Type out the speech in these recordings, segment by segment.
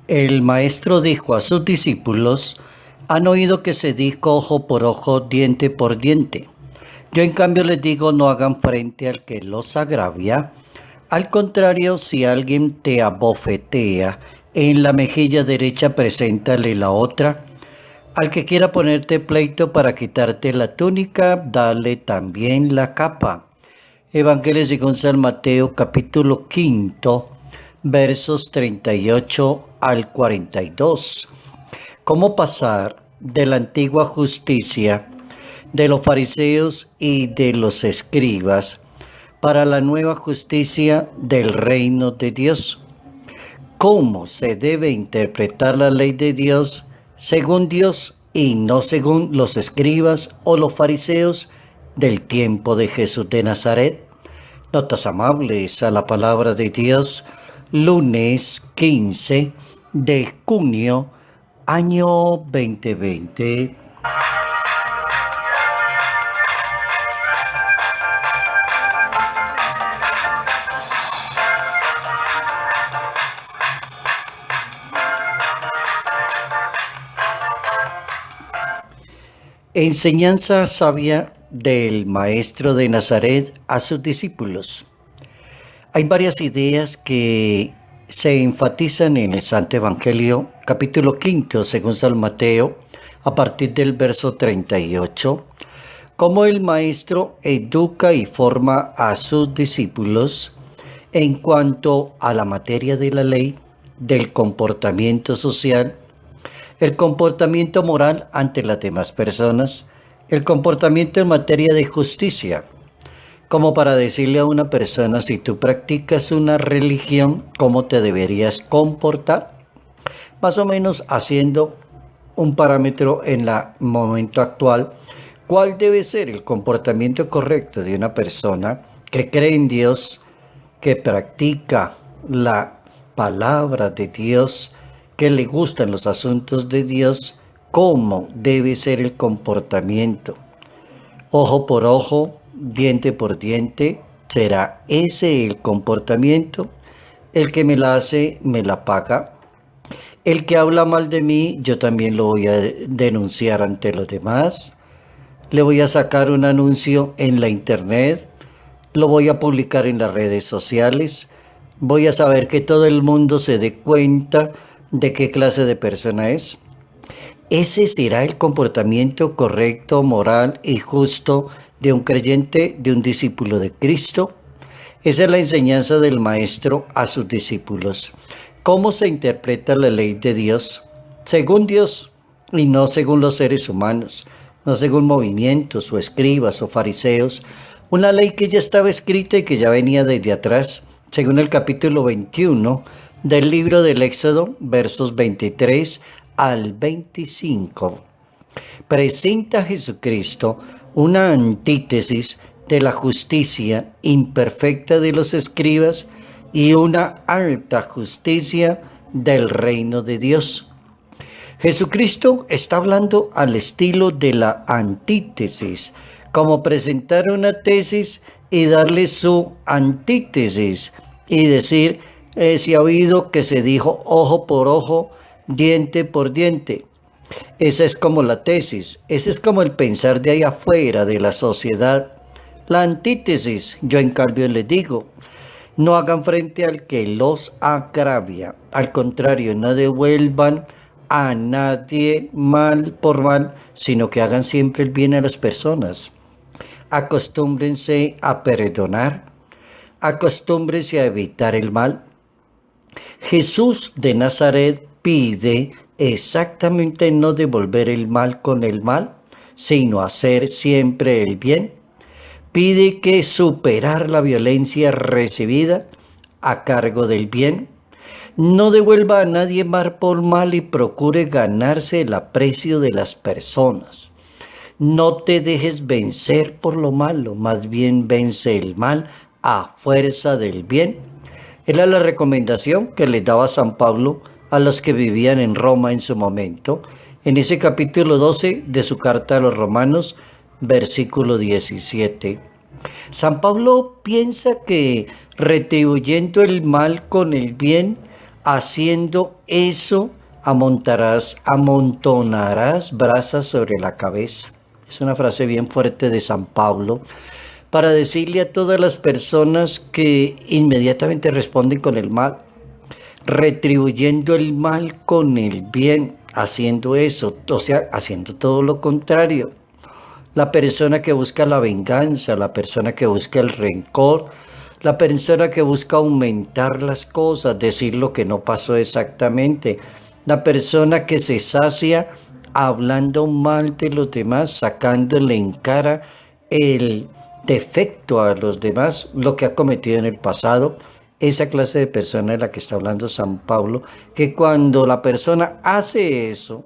El maestro dijo a sus discípulos: han oído que se dijo ojo por ojo, diente por diente. Yo en cambio les digo, no hagan frente al que los agravia. Al contrario, si alguien te abofetea en la mejilla derecha, preséntale la otra. Al que quiera ponerte pleito para quitarte la túnica, dale también la capa. Evangelio según San Mateo, capítulo 5, versos 38 al 42. ¿Cómo pasar de la antigua justicia de los fariseos y de los escribas para la nueva justicia del reino de Dios? ¿Cómo se debe interpretar la ley de Dios según Dios y no según los escribas o los fariseos del tiempo de Jesús de Nazaret? Notas amables a la palabra de Dios, lunes 15 de junio, año 2020. Enseñanza sabia del maestro de Nazaret a sus discípulos. Hay varias ideas que se enfatizan en el Santo Evangelio, capítulo 5, según San Mateo, a partir del verso 38, cómo el maestro educa y forma a sus discípulos en cuanto a la materia de la ley, del comportamiento social, el comportamiento moral ante las demás personas, el comportamiento en materia de justicia, como para decirle a una persona, si tú practicas una religión, cómo te deberías comportar, más o menos haciendo un parámetro en el momento actual, cuál debe ser el comportamiento correcto de una persona que cree en Dios, que practica la palabra de Dios, que le gustan los asuntos de Dios, cómo debe ser el comportamiento. Ojo por ojo, diente por diente, ¿será ese el comportamiento? El que me la hace, me la paga. El que habla mal de mí, yo también lo voy a denunciar ante los demás. Le voy a sacar un anuncio en la internet, lo voy a publicar en las redes sociales. Voy a saber que todo el mundo se dé cuenta de qué clase de persona es. ¿Ese será el comportamiento correcto, moral y justo de un creyente, de un discípulo de Cristo? Esa es la enseñanza del Maestro a sus discípulos. ¿Cómo se interpreta la ley de Dios? Según Dios y no según los seres humanos, no según movimientos o escribas o fariseos. Una ley que ya estaba escrita y que ya venía desde atrás, según el capítulo 21 del libro del Éxodo, versos 23 al 25. Presenta a Jesucristo una antítesis de la justicia imperfecta de los escribas y una alta justicia del reino de Dios. Jesucristo está hablando al estilo de la antítesis, como presentar una tesis y darle su antítesis y decir, si ha oído que se dijo ojo por ojo, diente por diente. Esa es como la tesis, ese es como el pensar de ahí afuera de la sociedad. La antítesis, yo en cambio les digo, no hagan frente al que los agravia, al contrario, no devuelvan a nadie mal por mal, sino que hagan siempre el bien a las personas. Acostúmbrense a perdonar, acostúmbrense a evitar el mal. Jesús de Nazaret pide exactamente no devolver el mal con el mal, sino hacer siempre el bien. Pide que superar la violencia recibida a cargo del bien. No devuelva a nadie mal por mal y procure ganarse el aprecio de las personas. No te dejes vencer por lo malo, más bien vence el mal a fuerza del bien. Era la recomendación que le daba San Pablo a los que vivían en Roma en su momento, en ese capítulo 12 de su carta a los Romanos, versículo 17. San Pablo piensa que retribuyendo el mal con el bien, Haciendo eso, amontonarás brasas sobre la cabeza. Es una frase bien fuerte de San Pablo para decirle a todas las personas que inmediatamente responden con el mal, retribuyendo el mal con el bien, haciendo eso, o sea, haciendo todo lo contrario. La persona que busca la venganza, la persona que busca el rencor, la persona que busca aumentar las cosas, decir lo que no pasó exactamente, la persona que se sacia hablando mal de los demás, sacándole en cara el defecto a los demás, lo que ha cometido en el pasado. Esa clase de persona de la que está hablando San Pablo, que cuando la persona hace eso,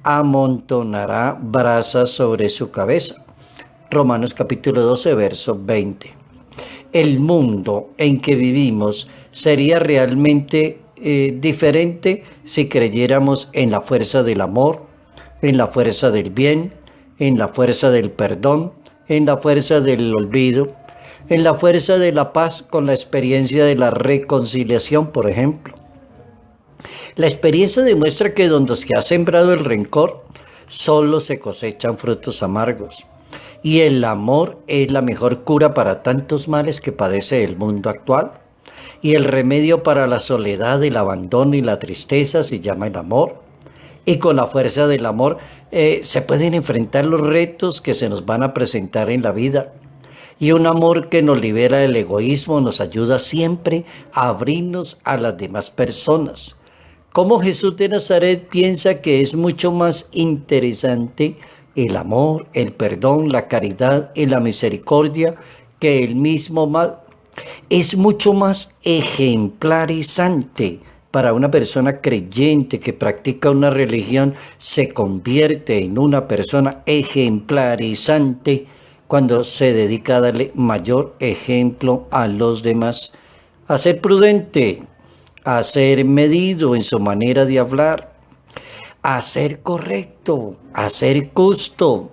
amontonará brasas sobre su cabeza. Romanos capítulo 12, verso 20. El mundo en que vivimos sería realmente diferente si creyéramos en la fuerza del amor, en la fuerza del bien, en la fuerza del perdón, en la fuerza del olvido, en la fuerza de la paz con la experiencia de la reconciliación, por ejemplo. La experiencia demuestra que donde se ha sembrado el rencor, solo se cosechan frutos amargos. Y el amor es la mejor cura para tantos males que padece el mundo actual. Y el remedio para la soledad, el abandono y la tristeza se llama el amor. Y con la fuerza del amor se pueden enfrentar los retos que se nos van a presentar en la vida. Y un amor que nos libera del egoísmo nos ayuda siempre a abrirnos a las demás personas. Como Jesús de Nazaret piensa que es mucho más interesante el amor, el perdón, la caridad y la misericordia que el mismo mal. Es mucho más ejemplarizante para una persona creyente que practica una religión, se convierte en una persona ejemplarizante cuando se dedica a darle mayor ejemplo a los demás, a ser prudente, a ser medido en su manera de hablar, a ser correcto, a ser justo,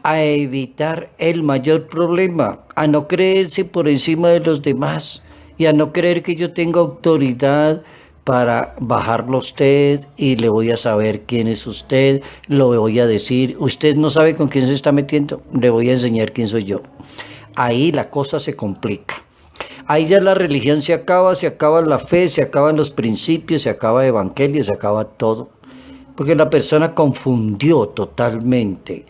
a evitar el mayor problema, a no creerse por encima de los demás y a no creer que yo tengo autoridad para bajarlo a usted y le voy a saber quién es usted, lo voy a decir, usted no sabe con quién se está metiendo, le voy a enseñar quién soy yo. Ahí la cosa se complica. Ahí ya la religión se acaba la fe, se acaban los principios, se acaba el evangelio, se acaba todo. Porque la persona confundió totalmente.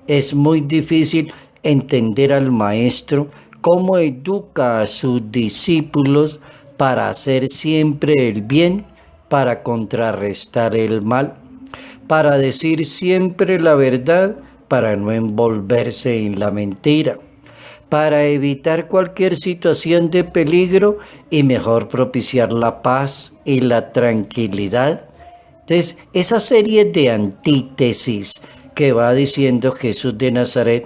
Es muy difícil entender al maestro cómo educa a sus discípulos para hacer siempre el bien, para contrarrestar el mal, para decir siempre la verdad, para no envolverse en la mentira, para evitar cualquier situación de peligro y mejor propiciar la paz y la tranquilidad. Entonces, esa serie de antítesis que va diciendo Jesús de Nazaret,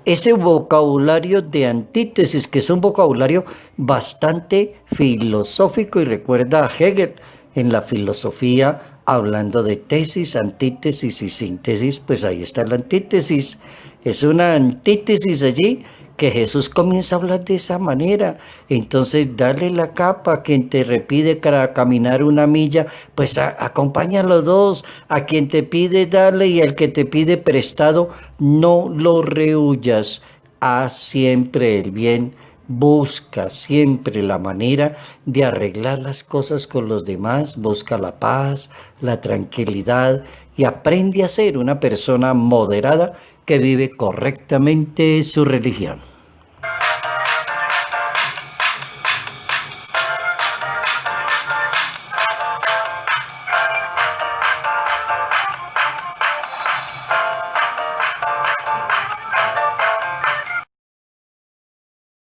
ese vocabulario de antítesis, que es un vocabulario bastante filosófico y recuerda a Hegel en la filosofía, hablando de tesis, antítesis y síntesis, pues ahí está la antítesis. Es una antítesis allí que Jesús comienza a hablar de esa manera. Entonces, dale la capa a quien te repide para caminar una milla, pues acompaña a los dos. A quien te pide, dale, y al que te pide prestado, no lo rehuyas. Haz siempre el bien. Busca siempre la manera de arreglar las cosas con los demás. Busca la paz, la tranquilidad y aprende a ser una persona moderada que vive correctamente su religión.